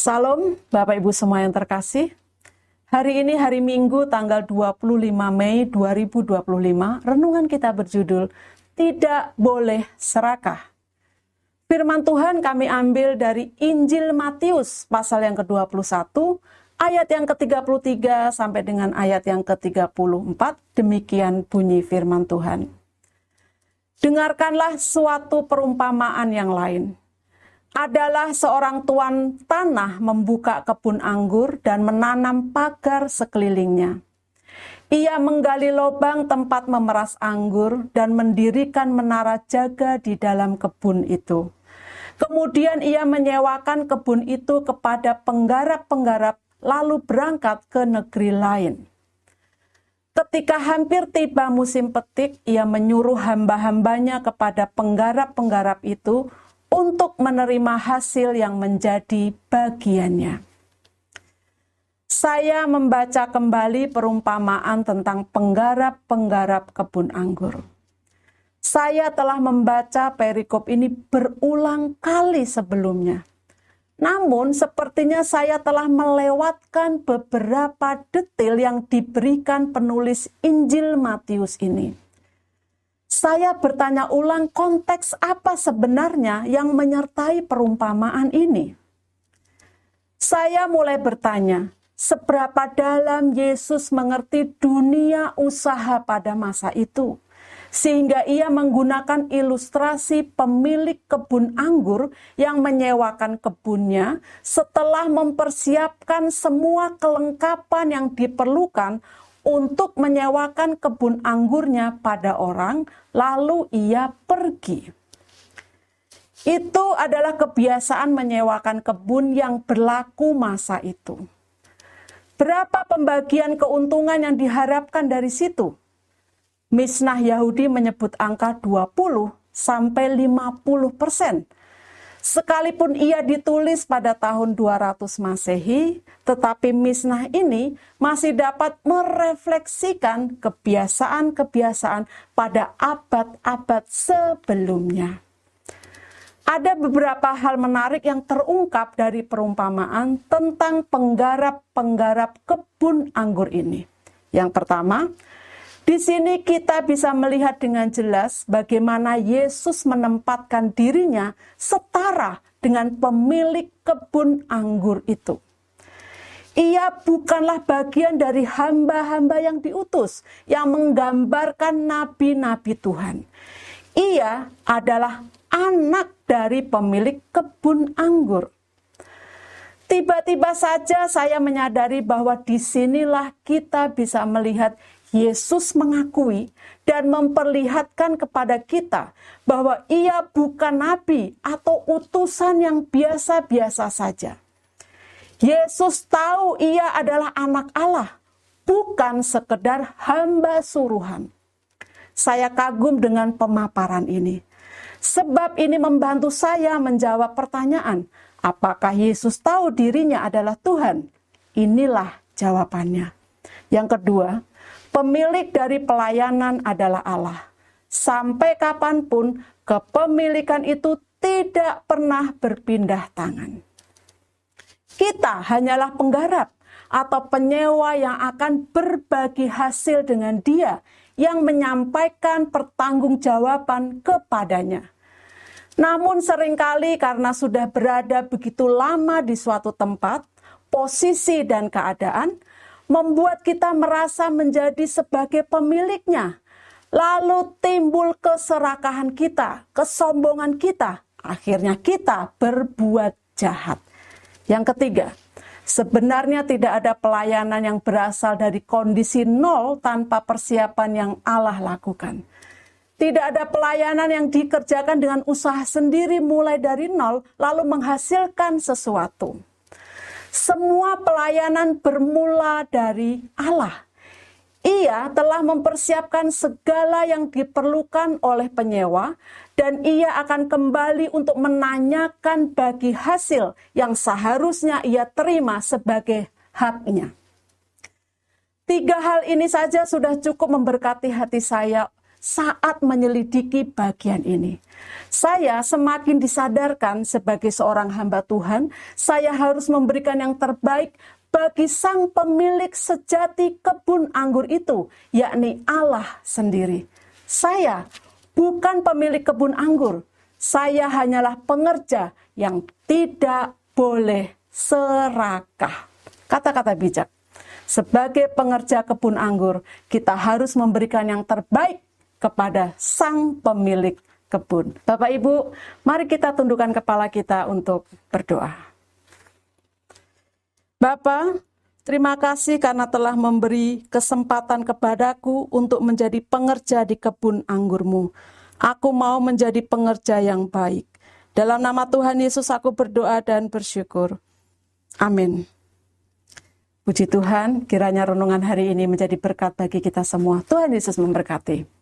Salam Bapak Ibu semua yang terkasih. Hari ini hari Minggu tanggal 25 Mei 2025. Renungan kita berjudul Tidak Boleh Serakah. Firman Tuhan kami ambil dari Injil Matius pasal yang ke-21 ayat yang ke-33 sampai dengan ayat yang ke-34. Demikian bunyi firman Tuhan. Dengarkanlah suatu perumpamaan yang lain. Adalah seorang tuan tanah membuka kebun anggur dan menanam pagar sekelilingnya. Ia menggali lubang tempat memeras anggur dan mendirikan menara jaga di dalam kebun itu. Kemudian ia menyewakan kebun itu kepada penggarap-penggarap lalu berangkat ke negeri lain. Ketika hampir tiba musim petik, ia menyuruh hamba-hambanya kepada penggarap-penggarap itu untuk menerima hasil yang menjadi bagiannya. Saya membaca kembali perumpamaan tentang penggarap-penggarap kebun anggur. Saya telah membaca perikop ini berulang kali sebelumnya. Namun sepertinya saya telah melewatkan beberapa detail yang diberikan penulis Injil Matius ini. Saya bertanya ulang konteks apa sebenarnya yang menyertai perumpamaan ini. Saya mulai bertanya, seberapa dalam Yesus mengerti dunia usaha pada masa itu, sehingga ia menggunakan ilustrasi pemilik kebun anggur yang menyewakan kebunnya setelah mempersiapkan semua kelengkapan yang diperlukan untuk menyewakan kebun anggurnya pada orang, lalu ia pergi. Itu adalah kebiasaan menyewakan kebun yang berlaku masa itu. Berapa pembagian keuntungan yang diharapkan dari situ? Misnah Yahudi menyebut angka 20 sampai 50%. Sekalipun ia ditulis pada tahun 200 Masehi, tetapi misnah ini masih dapat merefleksikan kebiasaan-kebiasaan pada abad-abad sebelumnya. Ada beberapa hal menarik yang terungkap dari perumpamaan tentang penggarap-penggarap kebun anggur ini. Yang pertama, di sini kita bisa melihat dengan jelas bagaimana Yesus menempatkan dirinya setara dengan pemilik kebun anggur itu. Ia bukanlah bagian dari hamba-hamba yang diutus, yang menggambarkan nabi-nabi Tuhan. Ia adalah anak dari pemilik kebun anggur. Tiba-tiba saja saya menyadari bahwa disinilah kita bisa melihat Yesus mengakui dan memperlihatkan kepada kita bahwa ia bukan nabi atau utusan yang biasa-biasa saja. Yesus tahu ia adalah anak Allah, bukan sekedar hamba suruhan. Saya kagum dengan pemaparan ini, sebab ini membantu saya menjawab pertanyaan, apakah Yesus tahu dirinya adalah Tuhan? Inilah jawabannya. Yang kedua, pemilik dari pelayanan adalah Allah. Sampai kapanpun kepemilikan itu tidak pernah berpindah tangan. Kita hanyalah penggarap atau penyewa yang akan berbagi hasil dengan Dia yang menyampaikan pertanggungjawaban kepadanya. Namun seringkali karena sudah berada begitu lama di suatu tempat, posisi dan keadaan, membuat kita merasa menjadi sebagai pemiliknya. Lalu timbul keserakahan kita, kesombongan kita. Akhirnya kita berbuat jahat. Yang ketiga, sebenarnya tidak ada pelayanan yang berasal dari kondisi nol tanpa persiapan yang Allah lakukan. Tidak ada pelayanan yang dikerjakan dengan usaha sendiri mulai dari nol lalu menghasilkan sesuatu. Semua pelayanan bermula dari Allah. Ia telah mempersiapkan segala yang diperlukan oleh penyewa dan ia akan kembali untuk menanyakan bagi hasil yang seharusnya ia terima sebagai haknya. 3 hal ini saja sudah cukup memberkati hati saya saat menyelidiki bagian ini. Saya semakin disadarkan sebagai seorang hamba Tuhan, saya harus memberikan yang terbaik bagi sang pemilik sejati kebun anggur itu, yakni Allah sendiri. Saya bukan pemilik kebun anggur, saya hanyalah pengerja yang tidak boleh serakah. Kata-kata bijak. Sebagai pengerja kebun anggur, kita harus memberikan yang terbaik kepada sang pemilik kebun. Bapak Ibu, mari kita tundukkan kepala kita untuk berdoa. Bapa, terima kasih karena telah memberi kesempatan kepadaku untuk menjadi pengerja di kebun anggur-Mu. Aku mau menjadi pengerja yang baik. Dalam nama Tuhan Yesus aku berdoa dan bersyukur. Amin. Puji Tuhan, kiranya renungan hari ini menjadi berkat bagi kita semua. Tuhan Yesus memberkati.